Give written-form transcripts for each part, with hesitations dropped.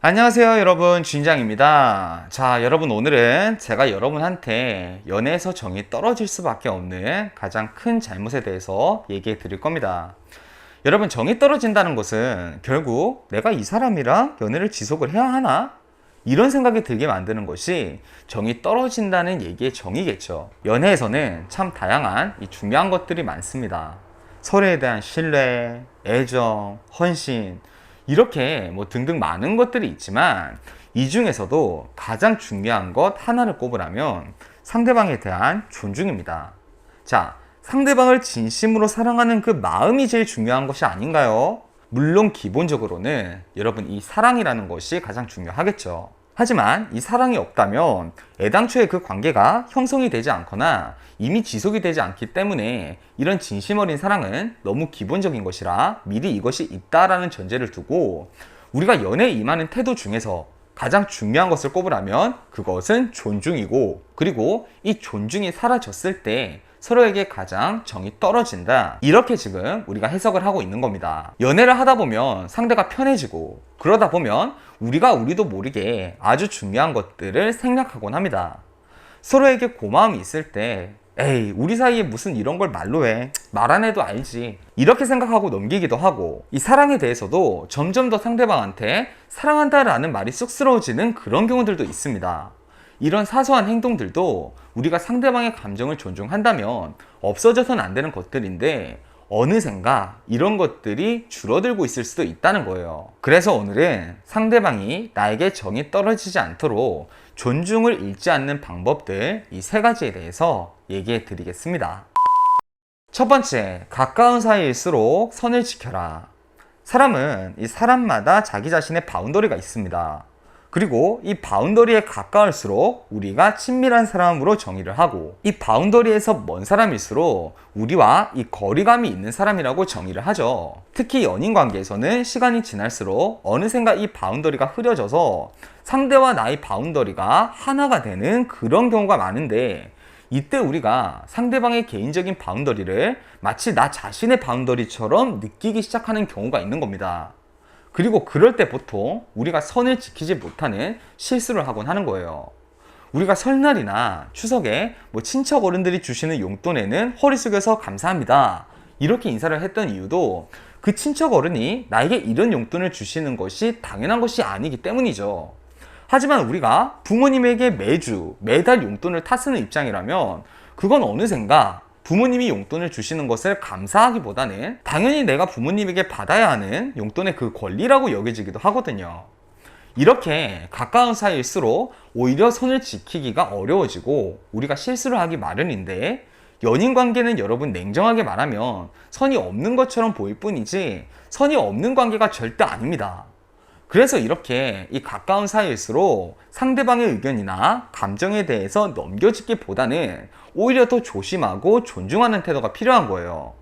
안녕하세요 여러분, 주인장입니다. 자, 여러분, 오늘은 제가 여러분한테 연애에서 정이 떨어질 수밖에 없는 가장 큰 잘못에 대해서 얘기해 드릴 겁니다. 여러분, 정이 떨어진다는 것은 결국 내가 이 사람이랑 연애를 지속을 해야 하나? 이런 생각이 들게 만드는 것이 정이 떨어진다는 얘기의 정의겠죠. 연애에서는 참 다양한 중요한 것들이 많습니다. 서로에 대한 신뢰, 애정, 헌신, 이렇게 등등 많은 것들이 있지만, 이 중에서도 가장 중요한 것 하나를 꼽으라면 상대방에 대한 존중입니다. 자, 상대방을 진심으로 사랑하는 그 마음이 제일 중요한 것이 아닌가요? 물론 기본적으로는 여러분, 이 사랑이라는 것이 가장 중요하겠죠. 하지만 이 사랑이 없다면 애당초에 그 관계가 형성이 되지 않거나 이미 지속이 되지 않기 때문에 이런 진심 어린 사랑은 너무 기본적인 것이라 미리 이것이 있다라는 전제를 두고, 우리가 연애에 임하는 태도 중에서 가장 중요한 것을 꼽으라면 그것은 존중이고, 그리고 이 존중이 사라졌을 때 서로에게 가장 정이 떨어진다, 이렇게 지금 우리가 해석을 하고 있는 겁니다. 연애를 하다 보면 상대가 편해지고, 그러다 보면 우리도 모르게 아주 중요한 것들을 생략하곤 합니다. 서로에게 고마움이 있을 때 에이, 우리 사이에 무슨 이런 걸 말로 해, 말 안 해도 알지, 이렇게 생각하고 넘기기도 하고, 이 사랑에 대해서도 점점 더 상대방한테 사랑한다라는 말이 쑥스러워지는 그런 경우들도 있습니다. 이런 사소한 행동들도 우리가 상대방의 감정을 존중한다면 없어져서는 안 되는 것들인데, 어느샌가 이런 것들이 줄어들고 있을 수도 있다는 거예요. 그래서 오늘은 상대방이 나에게 정이 떨어지지 않도록 존중을 잃지 않는 방법들, 이 세 가지에 대해서 얘기해 드리겠습니다. 첫 번째, 가까운 사이일수록 선을 지켜라. 사람은 이 사람마다 자기 자신의 바운더리가 있습니다. 그리고 이 바운더리에 가까울수록 우리가 친밀한 사람으로 정의를 하고, 이 바운더리에서 먼 사람일수록 우리와 이 거리감이 있는 사람이라고 정의를 하죠. 특히 연인 관계에서는 시간이 지날수록 어느샌가 이 바운더리가 흐려져서 상대와 나의 바운더리가 하나가 되는 그런 경우가 많은데, 이때 우리가 상대방의 개인적인 바운더리를 마치 나 자신의 바운더리처럼 느끼기 시작하는 경우가 있는 겁니다. 그리고 그럴 때 보통 우리가 선을 지키지 못하는 실수를 하곤 하는 거예요. 우리가 설날이나 추석에 친척 어른들이 주시는 용돈에는 허리 숙여서 감사합니다, 이렇게 인사를 했던 이유도 그 친척 어른이 나에게 이런 용돈을 주시는 것이 당연한 것이 아니기 때문이죠. 하지만 우리가 부모님에게 매달 용돈을 타쓰는 입장이라면 그건 어느샌가 부모님이 용돈을 주시는 것을 감사하기보다는 당연히 내가 부모님에게 받아야 하는 용돈의 그 권리라고 여겨지기도 하거든요. 이렇게 가까운 사이일수록 오히려 선을 지키기가 어려워지고 우리가 실수를 하기 마련인데, 연인 관계는 여러분, 냉정하게 말하면 선이 없는 것처럼 보일 뿐이지 선이 없는 관계가 절대 아닙니다. 그래서 이렇게 이 가까운 사이일수록 상대방의 의견이나 감정에 대해서 넘겨짚기보다는 오히려 더 조심하고 존중하는 태도가 필요한 거예요.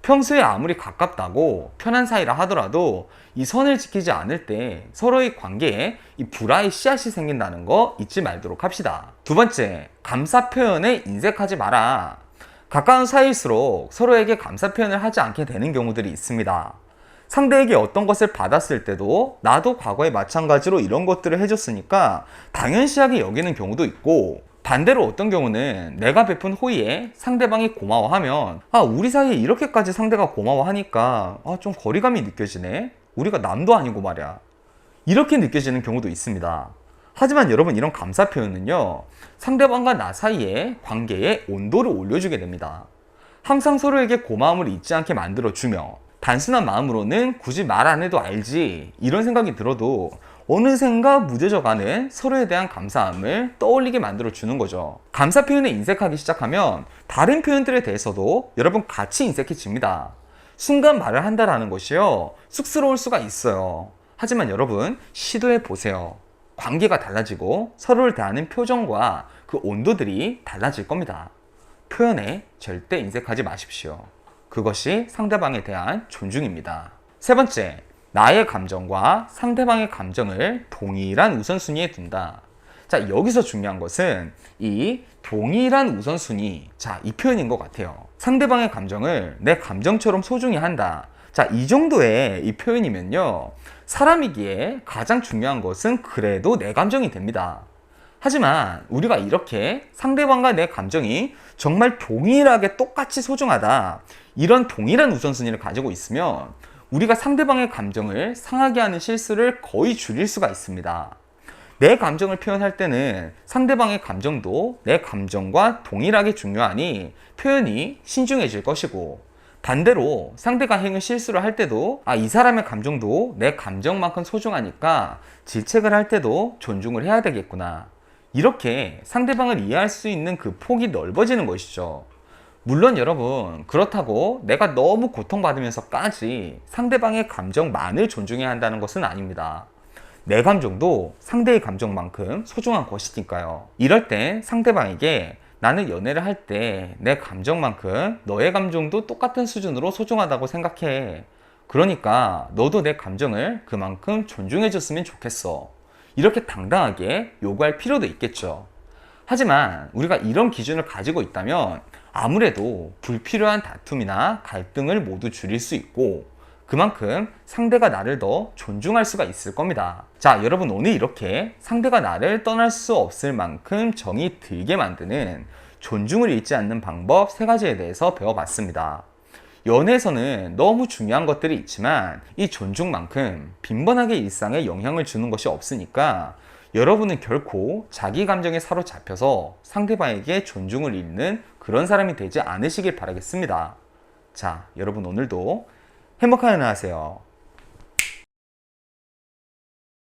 평소에 아무리 가깝다고 편한 사이라 하더라도 이 선을 지키지 않을 때 서로의 관계에 이 불화의 씨앗이 생긴다는 거 잊지 말도록 합시다. 두 번째, 감사 표현에 인색하지 마라. 가까운 사이일수록 서로에게 감사 표현을 하지 않게 되는 경우들이 있습니다. 상대에게 어떤 것을 받았을 때도 나도 과거에 마찬가지로 이런 것들을 해줬으니까 당연시하게 여기는 경우도 있고, 반대로 어떤 경우는 내가 베푼 호의에 상대방이 고마워하면 우리 사이에 이렇게까지 상대가 고마워하니까 좀 거리감이 느껴지네, 우리가 남도 아니고 말이야, 이렇게 느껴지는 경우도 있습니다. 하지만 여러분, 이런 감사 표현은요, 상대방과 나 사이의 관계에 온도를 올려주게 됩니다. 항상 서로에게 고마움을 잊지 않게 만들어주며, 단순한 마음으로는 굳이 말 안 해도 알지, 이런 생각이 들어도 어느샌가 무뎌져가는 서로에 대한 감사함을 떠올리게 만들어주는 거죠. 감사 표현에 인색하기 시작하면 다른 표현들에 대해서도 여러분 같이 인색해집니다. 순간 말을 한다라는 것이요, 쑥스러울 수가 있어요. 하지만 여러분, 시도해 보세요. 관계가 달라지고 서로를 대하는 표정과 그 온도들이 달라질 겁니다. 표현에 절대 인색하지 마십시오. 그것이 상대방에 대한 존중입니다. 세 번째, 나의 감정과 상대방의 감정을 동일한 우선순위에 둔다. 자, 여기서 중요한 것은 이 동일한 우선순위, 이 표현인 것 같아요. 상대방의 감정을 내 감정처럼 소중히 한다. 자, 이 정도의 이 표현이면요. 사람이기에 가장 중요한 것은 그래도 내 감정이 됩니다. 하지만 우리가 이렇게 상대방과 내 감정이 정말 동일하게 똑같이 소중하다. 이런 동일한 우선순위를 가지고 있으면 우리가 상대방의 감정을 상하게 하는 실수를 거의 줄일 수가 있습니다. 내 감정을 표현할 때는 상대방의 감정도 내 감정과 동일하게 중요하니 표현이 신중해질 것이고, 반대로 상대가 행한 실수를 할 때도 이 사람의 감정도 내 감정만큼 소중하니까 질책을 할 때도 존중을 해야 되겠구나. 이렇게 상대방을 이해할 수 있는 그 폭이 넓어지는 것이죠. 물론 여러분, 그렇다고 내가 너무 고통받으면서까지 상대방의 감정만을 존중해야 한다는 것은 아닙니다. 내 감정도 상대의 감정만큼 소중한 것이니까요. 이럴 땐 상대방에게 나는 연애를 할 때 내 감정만큼 너의 감정도 똑같은 수준으로 소중하다고 생각해. 그러니까 너도 내 감정을 그만큼 존중해 줬으면 좋겠어. 이렇게 당당하게 요구할 필요도 있겠죠. 하지만 우리가 이런 기준을 가지고 있다면 아무래도 불필요한 다툼이나 갈등을 모두 줄일 수 있고, 그만큼 상대가 나를 더 존중할 수가 있을 겁니다. 자, 여러분, 오늘 이렇게 상대가 나를 떠날 수 없을 만큼 정이 들게 만드는 존중을 잃지 않는 방법 3가지에 대해서 배워봤습니다. 연애에서는 너무 중요한 것들이 있지만 이 존중만큼 빈번하게 일상에 영향을 주는 것이 없으니까 여러분은 결코 자기 감정에 사로잡혀서 상대방에게 존중을 잃는 그런 사람이 되지 않으시길 바라겠습니다. 자, 여러분, 오늘도 행복한 하루 하세요.